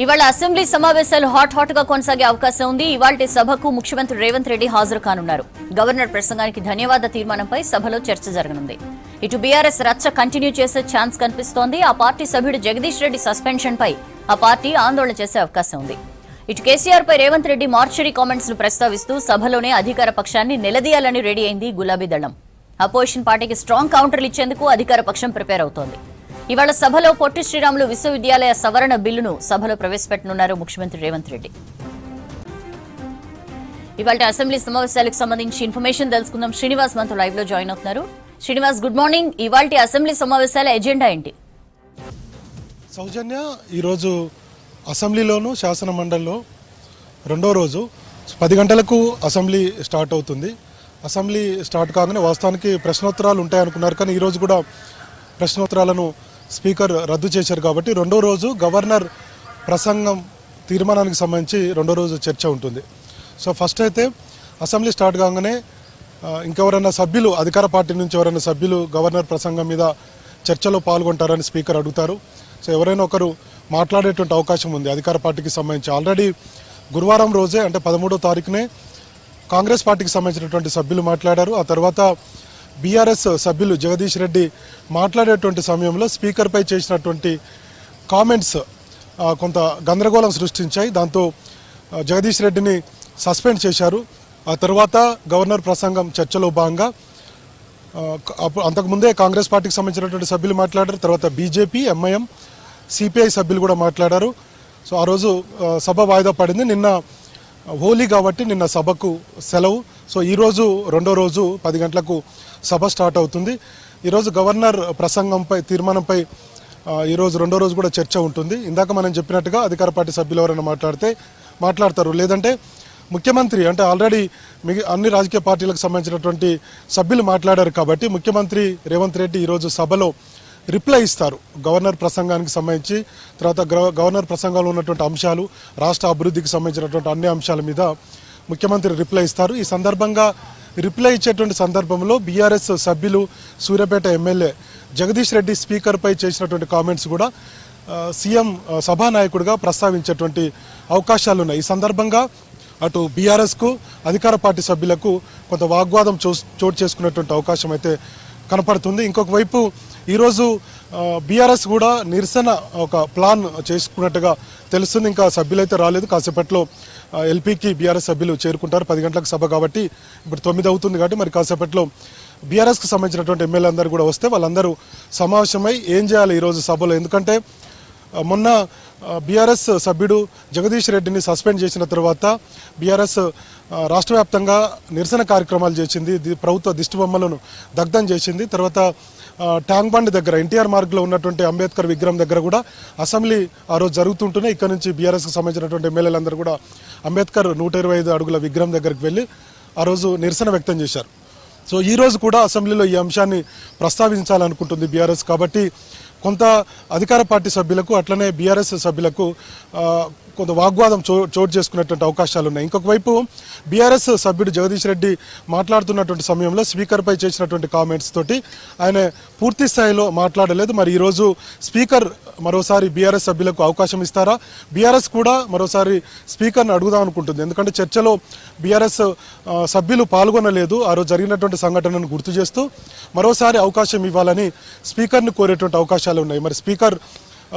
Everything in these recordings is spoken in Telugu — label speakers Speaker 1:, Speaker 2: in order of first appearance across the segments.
Speaker 1: ఇవాళ అసెంబ్లీ సమావేశాలు హాట్ గా కొనసాగే అవకాశం ఉంది. ఇవాల్టి సభకు ముఖ్యమంత్రి రేవంత్ రెడ్డి హాజరు కానున్నారు. గవర్నర్ ప్రసంగానికి ధన్యవాద తీర్మానంపై సభలో చర్చ జరగనుంది. ఇటు బీఆర్ఎస్ రచ్చ కంటిన్యూ చేసే ఛాన్స్ కనిపిస్తోంది. ఆ పార్టీ సభ్యుడు జగదీష్ రెడ్డి సస్పెన్షన్ పై ఆ పార్టీ ఆందోళన చేసే అవకాశం ఉంది. ఇటు కేసీఆర్ పై రేవంత్ రెడ్డి మార్చరీ కామెంట్స్ ను ప్రస్తావిస్తూ సభలోనే అధికార పక్షాన్ని నిలదీయాలని రెడీ అయింది గులాబీ దళం. అపోజిషన్ పార్టీకి స్ట్రాంగ్ కౌంటర్లు ఇచ్చేందుకు అధికార పక్షం ప్రిపేర్ అవుతోంది. ఇవాళ సభలో పొట్టి శ్రీరాములు విశ్వవిద్యాలయ సవరణ బిల్లును సభలో ప్రవేశపెట్టనున్నారు ముఖ్యమంత్రి రేవంత్ రెడ్డి. ఇవాళ అసెంబ్లీ సమావేశాలకు సంబంధించి ఇన్ఫర్మేషన్ తెలుసుకుందాం. శ్రీనివాస్ మనతో లైవ్ లో జాయిన్ అవుతున్నారు. Srinivas, good morning. ఇవాళ అసెంబ్లీ సమావేశాల ఎజెండా ఏంటి?
Speaker 2: సౌజన్య, ఈరోజు అసెంబ్లీలోను శాసన మండలిలో రెండో రోజు 10 గంటలకు అసెంబ్లీ స్టార్ట్ అవుతుంది. అసెంబ్లీ స్టార్ట్ కాగానే వాస్తవానికి ప్రశ్నోత్తరాలు ఉంటాయనుకున్నారు, కానీ ఈరోజు కూడా ప్రశ్నోత్తరాలను స్పీకర్ రద్దు చేశారు. కాబట్టి రెండో రోజు గవర్నర్ ప్రసంగం తీర్మానానికి సంబంధించి రెండో రోజు చర్చ ఉంటుంది. సో ఫస్ట్ అయితే అసెంబ్లీ స్టార్ట్ కాగానే ఇంకెవరైనా సభ్యులు, అధికార పార్టీ నుంచి ఎవరైనా సభ్యులు గవర్నర్ ప్రసంగం మీద చర్చలో పాల్గొంటారని స్పీకర్ అడుగుతారు. సో ఎవరైనా ఒకరు మాట్లాడేటువంటి అవకాశం ఉంది అధికార పార్టీకి సంబంధించి. ఆల్రెడీ గురువారం రోజే అంటే 13వ తారీఖునే కాంగ్రెస్ పార్టీకి సంబంధించినటువంటి సభ్యులు మాట్లాడారు. ఆ తర్వాత బీఆర్ఎస్ సభ్యులు జగదీష్ రెడ్డి మాట్లాడేటువంటి సమయంలో స్పీకర్పై చేసినటువంటి కామెంట్స్ కొంత గందరగోళం సృష్టించాయి. దాంతో జగదీష్ రెడ్డిని సస్పెండ్ చేశారు. ఆ తర్వాత గవర్నర్ ప్రసంగం చర్చలో భాగంగా అంతకుముందే కాంగ్రెస్ పార్టీకి సంబంధించినటువంటి సభ్యులు మాట్లాడారు. తర్వాత బీజేపీ, ఎంఐఎం, సిపిఐ సభ్యులు కూడా మాట్లాడారు. సో ఆ రోజు సభ వాయిదా పడింది. నిన్న హోలీ కాబట్టి నిన్న సభకు సెలవు. సో ఈరోజు రెండో రోజు 10 గంటలకు సభ స్టార్ట్ అవుతుంది. ఈరోజు గవర్నర్ ప్రసంగంపై, తీర్మానంపై ఈరోజు రెండో రోజు కూడా చర్చ ఉంటుంది. ఇందాక మనం చెప్పినట్టుగా అధికార పార్టీ సభ్యులు ఎవరైనా మాట్లాడతారు, లేదంటే ముఖ్యమంత్రి, అంటే ఆల్రెడీ అన్ని రాజకీయ పార్టీలకు సంబంధించినటువంటి సభ్యులు మాట్లాడారు కాబట్టి ముఖ్యమంత్రి రేవంత్ రెడ్డి ఈరోజు సభలో రిప్లై ఇస్తారు గవర్నర్ ప్రసంగానికి సంబంధించి. తర్వాత గవర్నర్ ప్రసంగంలో ఉన్నటువంటి అంశాలు, రాష్ట్ర అభివృద్ధికి సంబంధించినటువంటి అన్ని అంశాల మీద ముఖ్యమంత్రి రిప్లై ఇస్తారు. ఈ సందర్భంగా రిప్లై ఇచ్చేటువంటి సందర్భంలో బీఆర్ఎస్ సభ్యులు, సూర్యాపేట ఎమ్మెల్యే జగదీష్ రెడ్డి స్పీకర్పై చేసినటువంటి కామెంట్స్ కూడా సీఎం సభానాయకుడిగా ప్రస్తావించేటువంటి అవకాశాలు ఉన్నాయి. ఈ సందర్భంగా అటు బీఆర్ఎస్కు, అధికార పార్టీ సభ్యులకు కొంత వాగ్వాదం చోటు చేసుకునేటువంటి అవకాశం అయితే కనపడుతుంది. ఇంకొక వైపు ఈరోజు బీఆర్ఎస్ కూడా నిరసన ఒక ప్లాన్ చేసుకున్నట్టుగా తెలుస్తుంది. ఇంకా సభ్యులైతే రాలేదు. కాసేపట్లో ఎల్పీకి బీఆర్ఎస్ సభ్యులు చేరుకుంటారు. 10 గంటలకు సభ కాబట్టి ఇప్పుడు 9 అవుతుంది కాబట్టి మరి కాసేపట్లో బీఆర్ఎస్కి సంబంధించినటువంటి ఎమ్మెల్యే అందరూ కూడా వస్తే వాళ్ళందరూ సమావేశమై ఏం చేయాలి ఈరోజు సభలో. ఎందుకంటే మొన్న బీఆర్ఎస్ సభ్యుడు జగదీష్ రెడ్డిని సస్పెండ్ చేసిన తర్వాత బీఆర్ఎస్ రాష్ట్ర వ్యాప్తంగా నిరసన కార్యక్రమాలు చేసింది. ప్రభుత్వ దిష్టిబొమ్మలను దగ్ధం చేసింది. తర్వాత ట్యాంక్ బండ్ దగ్గర, ఎన్టీఆర్ మార్గ్లో ఉన్నటువంటి అంబేద్కర్ విగ్రహం దగ్గర కూడా అసెంబ్లీ ఆ రోజు జరుగుతుంటేనే ఇక్కడ నుంచి బీఆర్ఎస్కి సంబంధించినటువంటి ఎమ్మెల్యేలందరూ కూడా అంబేద్కర్ 125 అడుగుల విగ్రహం దగ్గరికి వెళ్ళి ఆ రోజు నిరసన వ్యక్తం చేశారు. సో ఈ రోజు కూడా అసెంబ్లీలో ఈ అంశాన్ని ప్రస్తావించాలనుకుంటుంది బీఆర్ఎస్. కాబట్టి కొంత అధికార పార్టీ సభ్యులకు, అట్లనే బీఆర్ఎస్ సభ్యులకు కొంత వాగ్వాదం చోటు చేసుకునేటువంటి అవకాశాలు ఉన్నాయి. ఇంకొక వైపు బీఆర్ఎస్ సభ్యుడు జగదీష్ రెడ్డి మాట్లాడుతున్నటువంటి సమయంలో స్పీకర్పై చేసినటువంటి కామెంట్స్ తోటి ఆయన పూర్తి స్థాయిలో మాట్లాడలేదు. మరి ఈరోజు స్పీకర్ మరోసారి బీఆర్ఎస్ సభ్యులకు అవకాశం ఇస్తారా? బీఆర్ఎస్ కూడా మరోసారి స్పీకర్ని అడుగుదాం అనుకుంటుంది. ఎందుకంటే చర్చలో బీఆర్ఎస్ సభ్యులు పాల్గొనలేదు. ఆ రోజు జరిగినటువంటి సంఘటనను గుర్తు చేస్తూ మరోసారి అవకాశం ఇవ్వాలని స్పీకర్ని కోరేటువంటి అవకాశాలు ఉన్నాయి. మరి స్పీకర్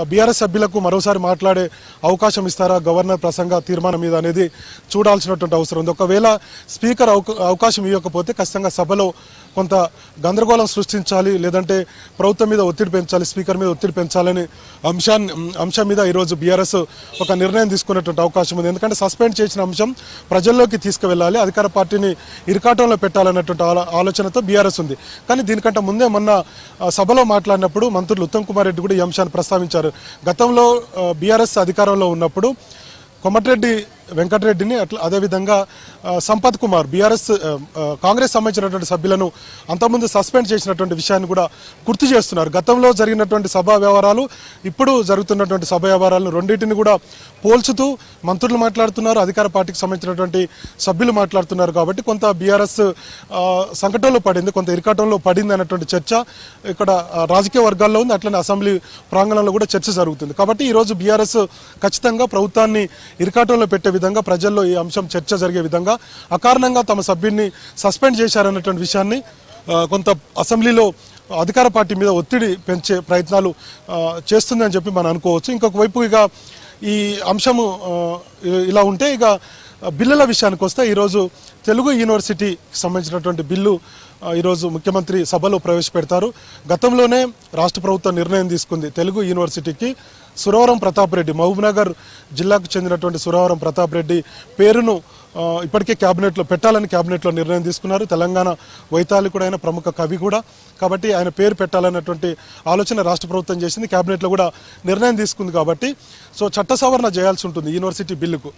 Speaker 2: బీఆర్ఎస్ సభ్యులకు మరోసారి మాట్లాడే అవకాశం ఇస్తారా గవర్నర్ ప్రసంగ తీర్మానం మీద అనేది చూడాల్సినటువంటి అవసరం ఉంది. ఒకవేళ స్పీకర్ అవకాశం ఇవ్వకపోతే ఖచ్చితంగా సభలో కొంత గందరగోళం సృష్టించాలి, లేదంటే ప్రభుత్వం మీద ఒత్తిడి పెంచాలి, స్పీకర్ మీద ఒత్తిడి పెంచాలని అంశం మీద ఈరోజు బీఆర్ఎస్ ఒక నిర్ణయం తీసుకునేటువంటి అవకాశం ఉంది. ఎందుకంటే సస్పెండ్ చేసిన అంశం ప్రజల్లోకి తీసుకువెళ్ళాలి, అధికార పార్టీని ఇరుకాటంలో పెట్టాలన్నటువంటి ఆలోచనతో బీఆర్ఎస్ ఉంది. కానీ దీనికంటే ముందే మొన్న సభలో మాట్లాడినప్పుడు మంత్రులు ఉత్తమ్ కుమార్ రెడ్డి కూడా ఈ అంశాన్ని ప్రస్తావించారు. గతంలో బీఆర్ఎస్ అధికారంలో ఉన్నప్పుడు కోమటిరెడ్డి వెంకటరెడ్డిని అట్లా అదేవిధంగా సంపత్ కుమార్ బీఆర్ఎస్ కాంగ్రెస్ సంబంధించినటువంటి సభ్యులను అంతకుముందు సస్పెండ్ చేసినటువంటి విషయాన్ని కూడా గుర్తు చేస్తున్నారు. గతంలో జరిగినటువంటి సభా వ్యవహారాలు ఇప్పుడు జరుగుతున్నటువంటి సభ వ్యవహారాలను రెండింటిని కూడా పోల్చుతూ మంత్రులు మాట్లాడుతున్నారు, అధికార పార్టీకి సంబంధించినటువంటి సభ్యులు మాట్లాడుతున్నారు. కాబట్టి కొంత బీఆర్ఎస్ సంకటంలో పడింది, కొంత ఇరకాటంలో పడింది అన్నటువంటి చర్చ ఇక్కడ రాజకీయ వర్గాల్లో ఉంది. అట్లనే అసెంబ్లీ ప్రాంగణంలో కూడా చర్చ జరుగుతుంది. కాబట్టి ఈరోజు బీఆర్ఎస్ ఖచ్చితంగా ప్రభుత్వాన్ని ఇరకాటంలో పెట్టే విధంగా, ప్రజల్లో ఈ అంశం చర్చ జరిగే విధంగా అకారణంగా తమ సభ్యుడిని సస్పెండ్ చేశారన్నటువంటి విషయాన్ని కొంత అసెంబ్లీలో అధికార పార్టీ మీద ఒత్తిడి పెంచే ప్రయత్నాలు చేస్తుందని చెప్పి మనం అనుకోవచ్చు. ఇంకొక వైపు ఇక ఈ అంశము ఇలా ఉంటే ఇక బిల్లుల విషయానికి వస్తే ఈరోజు తెలుగు యూనివర్సిటీకి సంబంధించినటువంటి బిల్లు ఈరోజు ముఖ్యమంత్రి సభలో ప్రవేశపెడతారు. గతంలోనే రాష్ట్ర ప్రభుత్వం నిర్ణయం తీసుకుంది తెలుగు యూనివర్సిటీకి సురవరం ప్రతాప్ రెడ్డి, మహబూబ్నగర్ జిల్లాకు చెందినటువంటి సురవరం ప్రతాప్ రెడ్డి పేరును ఇప్పటికే క్యాబినెట్లో పెట్టాలని క్యాబినెట్లో నిర్ణయం తీసుకున్నారు. తెలంగాణ వైతాళికుడైన ప్రముఖ కవి కూడా, కాబట్టి ఆయన పేరు పెట్టాలన్నటువంటి ఆలోచన రాష్ట్ర ప్రభుత్వం చేసింది. క్యాబినెట్లో కూడా నిర్ణయం తీసుకుంది. కాబట్టి సో చట్ట సవరణ చేయాల్సి ఉంటుంది యూనివర్సిటీ బిల్లుకు.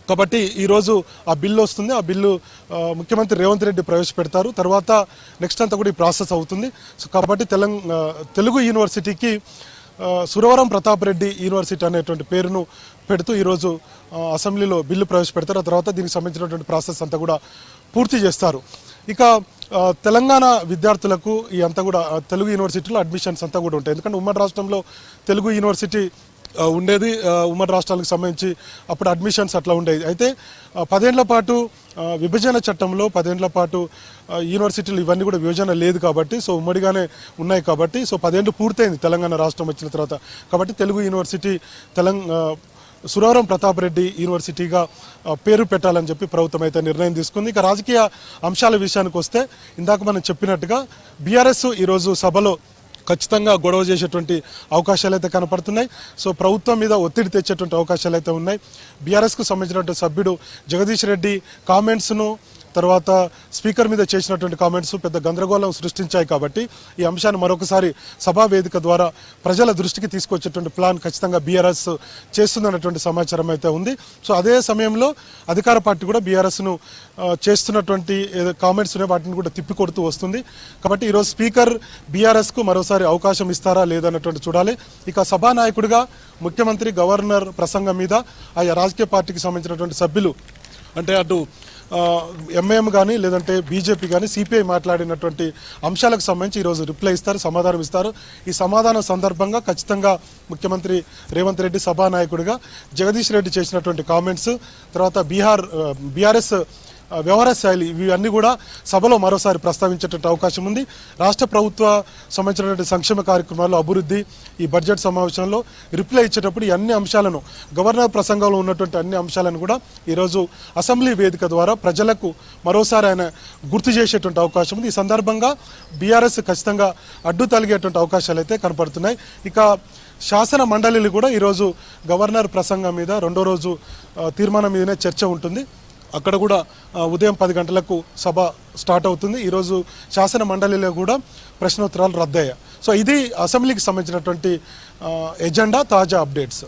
Speaker 2: కాబట్టి ఈరోజు ఆ బిల్లు వస్తుంది. ఆ బిల్లు ముఖ్యమంత్రి రేవంత్ రెడ్డి ప్రవేశపెడతారు. తర్వాత నెక్స్ట్ అంతా కూడా ఈ ప్రాసెస్ అవుతుంది. సో కాబట్టి తెలుగు యూనివర్సిటీకి సురవరం ప్రతాప్ రెడ్డి యూనివర్సిటీ అనేటువంటి పేరును పెడుతూ ఈరోజు అసెంబ్లీలో బిల్లు ప్రవేశపెడతారు. ఆ తర్వాత దీనికి సంబంధించినటువంటి ప్రాసెస్ అంతా కూడా పూర్తి చేస్తారు. ఇక తెలంగాణ విద్యార్థులకు ఈ అంతా కూడా తెలుగు యూనివర్సిటీలో అడ్మిషన్స్ అంతా కూడా ఉంటాయి. ఎందుకంటే ఉమ్మడి రాష్ట్రంలో తెలుగు యూనివర్సిటీ ఉండేది, ఉమ్మడి రాష్ట్రాలకు సంబంధించి అప్పుడు అడ్మిషన్స్ అట్లా ఉండేది. అయితే 10 ఏళ్ల పాటు విభజన చట్టంలో 10 ఏళ్ల పాటు యూనివర్సిటీలు ఇవన్నీ కూడా విభజన లేదు కాబట్టి, సో ఉమ్మడిగానే ఉన్నాయి కాబట్టి, సో 10 ఏళ్ళు పూర్తయింది తెలంగాణ రాష్ట్రం వచ్చిన తర్వాత. కాబట్టి తెలుగు యూనివర్సిటీ సురవరం ప్రతాప్ రెడ్డి యూనివర్సిటీగా పేరు పెట్టాలని చెప్పి ప్రభుత్వం అయితే నిర్ణయం తీసుకుంది. ఇక రాజకీయ అంశాల విషయానికి వస్తే ఇందాక మనం చెప్పినట్టుగా బీఆర్ఎస్ ఈరోజు సభలో ఖచ్చితంగా గొడవ చేసేటువంటి అవకాశాలు అయితే కనపడుతున్నాయి. సో ప్రభుత్వం మీద ఒత్తిడి తెచ్చేటువంటి అవకాశాలు అయితే ఉన్నాయి. బీఆర్ఎస్కు సంబంధించినటువంటి సభ్యుడు జగదీష్ రెడ్డి కామెంట్స్ను, తర్వాత స్పీకర్ మీద చేసినటువంటి కామెంట్స్ పెద్ద గందరగోళం సృష్టించాయి. కాబట్టి ఈ అంశాన్ని మరొకసారి సభా వేదిక ద్వారా ప్రజల దృష్టికి తీసుకొచ్చేటువంటి ప్లాన్ ఖచ్చితంగా బీఆర్ఎస్ చేస్తుందన్నటువంటి సమాచారం అయితే ఉంది. సో అదే సమయంలో అధికార పార్టీ కూడా బీఆర్ఎస్ను చేస్తున్నటువంటి కామెంట్స్ వాటిని కూడా తిప్పికొడుతూ వస్తుంది. కాబట్టి ఈరోజు స్పీకర్ బీఆర్ఎస్కు మరోసారి అవకాశం ఇస్తారా లేదన్నటువంటి చూడాలి. ఇక సభానాయకుడిగా ముఖ్యమంత్రి, గవర్నర్ ప్రసంగం మీద ఆయా రాజకీయ పార్టీకి సంబంధించినటువంటి సభ్యులు, అంటే అటు ఎంఐఎం కానీ లేదంటే బీజేపీ కానీ సిపిఐ మాట్లాడినటువంటి అంశాలకు సంబంధించి ఈరోజు రిప్లై ఇస్తారు, సమాధానం ఇస్తారు. ఈ సమాధానం సందర్భంగా ఖచ్చితంగా ముఖ్యమంత్రి రేవంత్ రెడ్డి సభానాయకుడిగా జగదీష్ రెడ్డి చేసినటువంటి కామెంట్స్, తర్వాత బీఆర్ఎస్ వ్యవహార శైలి, ఇవన్నీ కూడా సభలో మరోసారి ప్రస్తావించేటువంటి అవకాశం ఉంది. రాష్ట్ర ప్రభుత్వ సంబంధించినటువంటి సంక్షేమ కార్యక్రమాలు, అభివృద్ధి, ఈ బడ్జెట్ సమావేశంలో రిప్లై ఇచ్చేటప్పుడు ఈ అన్ని అంశాలను, గవర్నర్ ప్రసంగంలో ఉన్నటువంటి అన్ని అంశాలను కూడా ఈరోజు అసెంబ్లీ వేదిక ద్వారా ప్రజలకు మరోసారి ఆయన గుర్తు చేసేటువంటి అవకాశం ఉంది. ఈ సందర్భంగా బీఆర్ఎస్ ఖచ్చితంగా అడ్డు తలిగేటువంటి అవకాశాలు అయితే కనపడుతున్నాయి. ఇక శాసన మండలిలు కూడా ఈరోజు గవర్నర్ ప్రసంగం మీద రెండో రోజు తీర్మానం మీదనే చర్చ ఉంటుంది. అక్కడ కూడా ఉదయం 10 గంటలకు సభ స్టార్ట్ అవుతుంది. ఈరోజు శాసన మండలిలో కూడా ప్రశ్నోత్తరాలు రద్దయ్యాయి. సో ఇది అసెంబ్లీకి సంబంధించినటువంటి ఎజెండా, తాజా అప్డేట్స్.